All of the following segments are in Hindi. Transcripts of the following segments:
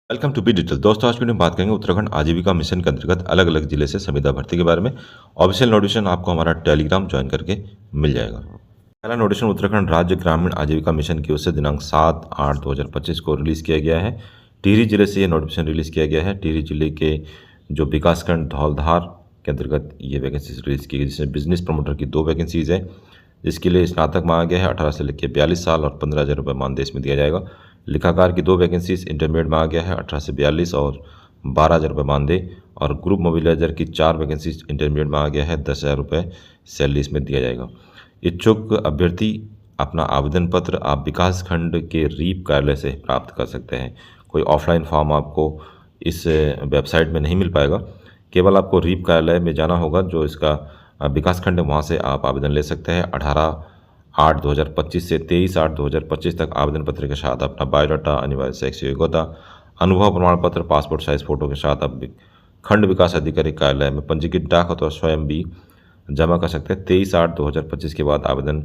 Welcome to be digital. दोस्तों, आज की वीडियो में बात करेंगे उत्तराखंड आजीविका मिशन के अंतर्गत अलग अलग जिले से संविदा भर्ती के बारे में। ऑफिशियल नोटिफिकेशन आपको हमारा टेलीग्राम ज्वाइन करके मिल जाएगा। पहला नोटिफिकेशन उत्तराखंड राज्य ग्रामीण आजीविका मिशन की ओर से दिनांक 7/8/2025 को रिलीज़ किया गया है। टिहरी जिले से ये नोटिफिकेशन रिलीज़ किया गया है। टिहरी जिले के जो विकासखंड धौलधार के अंतर्गत ये वैकेंसीज रिलीज़ की गई, जिसमें बिजनेस प्रमोटर की 2 वैकेंसीज है, जिसके लिए स्नातक मांगा गया है। 18 से लेकर 42 साल और 15,000 रुपये मानदेय इसमें दिया जाएगा। लिखाकार की 2 वैकेंसीज इंटरमीडिएट मांगा गया है। 18 से 42 और 12,000 रुपये मानदेय। और ग्रुप मोबिलाइजर की 4 वैकेंसीज इंटरमीडिएट मांगा गया है। 10,000 रुपये सैलरी इसमें दिया जाएगा। इच्छुक अभ्यर्थी अपना आवेदन पत्र आप विकास खंड के रीप कार्यालय से प्राप्त कर सकते हैं। कोई ऑफलाइन फॉर्म आपको इस वेबसाइट में नहीं मिल पाएगा। केवल आपको रीप कार्यालय में जाना होगा, जो इसका विकास खंड है, वहाँ से आप आवेदन ले सकते हैं। 18/8/2025 से 23/8/2025 तक आवेदन पत्र के साथ अपना बायोडाटा, अनिवार्य शैक्षिक योग्यता, अनुभव प्रमाण पत्र, पासपोर्ट साइज फोटो के साथ आप खंड विकास अधिकारी कार्यालय में पंजीकृत डाक अथवा स्वयं भी जमा कर सकते हैं। 23/8/2025 के बाद आवेदन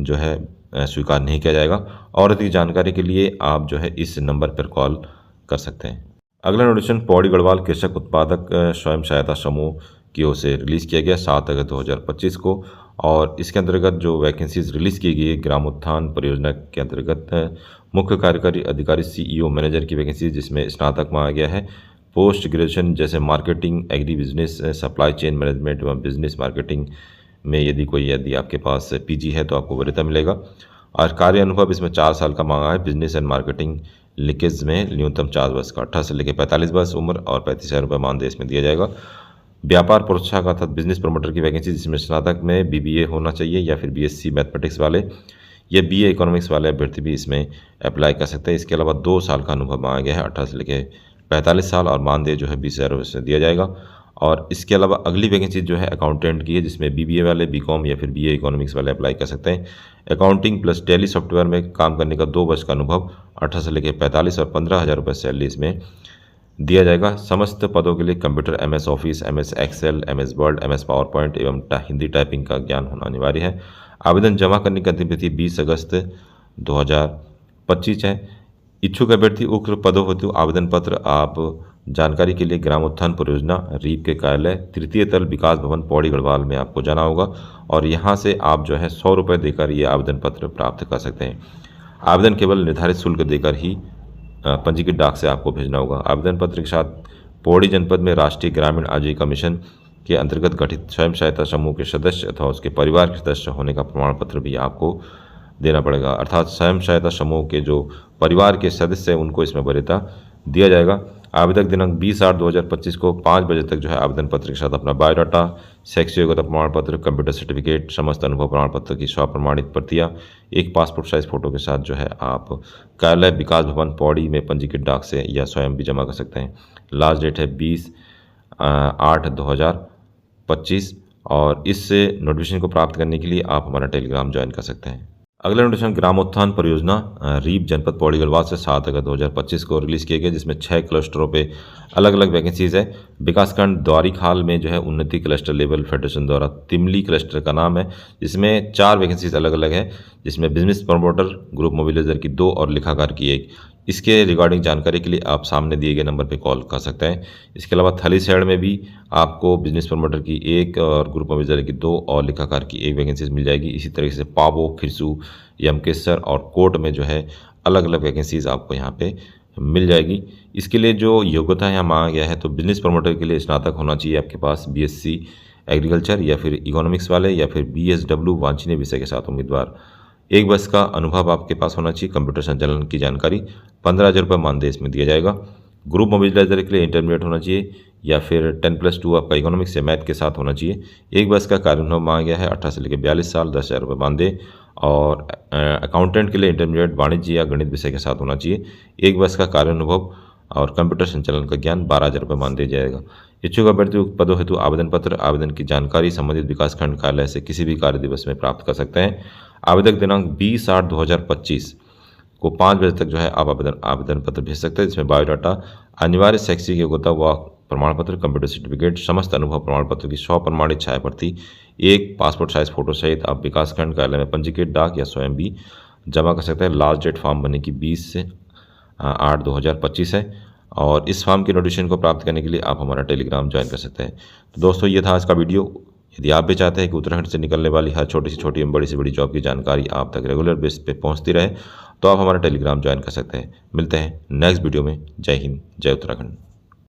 जो है स्वीकार नहीं किया जाएगा। और अधिक जानकारी के लिए आप जो है इस नंबर पर कॉल कर सकते हैं। अगला नोटिफिकेशन पौड़ी गढ़वाल कृषक उत्पादक स्वयं सहायता समूह की ओर से रिलीज़ किया गया 7 अगस्त 2025 को। और इसके अंतर्गत जो वैकेंसीज रिलीज़ की गई है, ग्राम उत्थान परियोजना के अंतर्गत मुख्य कार्यकारी अधिकारी CEO मैनेजर की वैकेंसी, जिसमें स्नातक मांगा गया है। पोस्ट ग्रेजुएशन जैसे marketing, agri business, supply chain management एवं बिजनेस मार्केटिंग में यदि आपके पास PG है तो आपको वरीयता मिलेगा। और कार्य अनुभव इसमें 4 साल का मांगा है। बिजनेस एंड मार्केटिंग लीकेज में न्यूनतम 4 वर्ष का, 18 से लेकर 45 वर्ष उम्र और 35,000 रुपये मानदेय इसमें दिया जाएगा। व्यापार प्रोत्साहक अर्थात बिजनेस प्रमोटर की वैकेंसी, जिसमें स्नातक में BBA होना चाहिए या फिर BSc मैथमेटिक्स वाले या BA इकोनॉमिक्स वाले अभ्यर्थी भी इसमें अप्लाई कर सकते हैं। इसके अलावा 2 साल का अनुभव मांगा गया है। 18 से लेकर 45 साल और मानदेय जो है 20,000 रुपये से दिया जाएगा। और इसके अलावा अगली वैकेंसी जो है अकाउंटेंट की है, जिसमें BBA वाले, BCom या फिर BA इकोनॉमिक्स वाले अप्लाई कर सकते हैं। अकाउंटिंग प्लस टैली सॉफ्टवेयर में काम करने का 2 वर्ष का अनुभव, 18 से लेकर 45 और 15,000 रुपये सैलरी इसमें दिया जाएगा। समस्त पदों के लिए computer, MS Office, MS Excel, MS Word, MS PowerPoint एवं हिंदी टाइपिंग का ज्ञान होना अनिवार्य है। आवेदन जमा करने की अंतिम तिथि 20 अगस्त 2025 है। इच्छुक अभ्यर्थी उक्त पदों हेतु आवेदन पत्र आप जानकारी के लिए ग्राम उत्थान परियोजना रीप के कार्यालय, तृतीय तल, विकास भवन, पौड़ी गढ़वाल में आपको जाना होगा। और यहाँ से आप जो है 100 रुपये देकर ये आवेदन पत्र प्राप्त कर सकते हैं। आवेदन केवल निर्धारित शुल्क देकर ही पंजीकृत डाक से आपको भेजना होगा। आवेदन पत्र के साथ पौड़ी जनपद में राष्ट्रीय ग्रामीण आजीविका मिशन के अंतर्गत गठित स्वयं सहायता समूह के सदस्य अथवा उसके परिवार के सदस्य होने का प्रमाण पत्र भी आपको देना पड़ेगा। अर्थात स्वयं सहायता समूह के जो परिवार के सदस्य हैं उनको इसमें वरीयता दिया जाएगा। आवेदक दिनांक 20/8/2025 को 5 बजे तक जो है आवेदन पत्र के साथ अपना बायोडाटा, शैक्षिक योग्यता प्रमाण पत्र, कंप्यूटर सर्टिफिकेट, समस्त अनुभव प्रमाण पत्र की स्वप्रमाणित प्रतियां, एक पासपोर्ट साइज फोटो के साथ जो है आप कार्यालय विकास भवन पौड़ी में पंजीकृत डाक से या स्वयं भी जमा कर सकते हैं। लास्ट डेट है 20/8/2025। और इस नोटिफिकेशन को प्राप्त करने के लिए आप हमारा टेलीग्राम ज्वाइन कर सकते हैं। अगला नोटिफिकेशन ग्राम उत्थान परियोजना रीप जनपद पौड़ी गढ़वाल से 7 अगस्त 2025 को रिलीज़ किया गया, जिसमें 6 क्लस्टरों पे अलग अलग वैकेंसीज है। विकासखंड द्वारीखाल में जो है उन्नति क्लस्टर लेवल फेडरेशन द्वारा तिमली क्लस्टर का नाम है, जिसमें 4 वैकेंसीज अलग अलग है, जिसमें बिजनेस प्रमोटर, ग्रुप मोबिलाइजर की 2 और लिखाकार की 1। इसके रिगार्डिंग जानकारी के लिए आप सामने दिए गए नंबर पर कॉल कर सकते हैं। इसके अलावा थलीसैंण में भी आपको बिजनेस प्रमोटर की 1 और ग्रुप मोबिलाइजर की 2 और लिखाकार की 1 वैकेंसीज मिल जाएगी। इसी तरीके से पाबो, खिरसू, यमकेश्वर और कोट में जो है अलग अलग वैकेंसीज आपको यहाँ पे मिल जाएगी। इसके लिए जो योग्यता यहाँ मांगा गया है, तो बिजनेस प्रमोटर के लिए स्नातक होना चाहिए आपके पास BSc एग्रीकल्चर या फिर इकोनॉमिक्स वाले या फिर BSW वांछनीय विषय के साथ उम्मीदवार। 1 वर्ष का अनुभव आपके पास होना चाहिए। कंप्यूटर संचालन की जानकारी, 15,000 रुपये मानदेय इसमें दिया जाएगा। ग्रुप मोबिलाइजर के लिए इंटरमीडिएट होना चाहिए या फिर 10+2 आपका इकोनॉमिक्स या मैथ के साथ होना चाहिए। 1 वर्ष का कार्य अनुभव मांगा गया है। 18 से लेकर 42 साल, 10,000 रुपये मानदेय। और अकाउंटेंट के लिए इंटरमीडिएट वाणिज्य या गणित विषय के साथ होना चाहिए। 1 वर्ष का कार्य अनुभव और कंप्यूटर संचालन का ज्ञान, 12,000 रुपये मानदेय जाएगा। इच्छुक अभ्यर्थी पदों हेतु आवेदन पत्र, आवेदन की जानकारी संबंधित विकासखंड कार्यालय से किसी भी कार्य दिवस में प्राप्त कर सकते हैं। आवेदक दिनांक 20/8/2025 को 5 बजे तक जो है आप आवेदन पत्र भेज सकते हैं, जिसमें बायोडाटा, अनिवार्य शैक्षिक योग्यता व प्रमाण पत्र, कंप्यूटर सर्टिफिकेट, समस्त अनुभव प्रमाण पत्र की स्वप्रमाणित छाया प्रति, 1 पासपोर्ट साइज फोटो सहित आप विकासखंड कार्यालय में पंजीकृत डाक या स्वयं भी जमा कर सकते हैं। लास्ट डेट फॉर्म भरने की 20/8/2025 है। और इस फॉर्म की नोटिफिकेशन को प्राप्त करने के लिए आप हमारा टेलीग्राम ज्वाइन कर सकते हैं। तो दोस्तों ये था आज का वीडियो। यदि आप भी चाहते हैं कि उत्तराखंड से निकलने वाली हर छोटी से छोटी एवं बड़ी से बड़ी जॉब की जानकारी आप तक रेगुलर बेस पे पहुंचती रहे, तो आप हमारा टेलीग्राम ज्वाइन कर सकते हैं। मिलते हैं नेक्स्ट वीडियो में। जय हिंद, जय उत्तराखंड।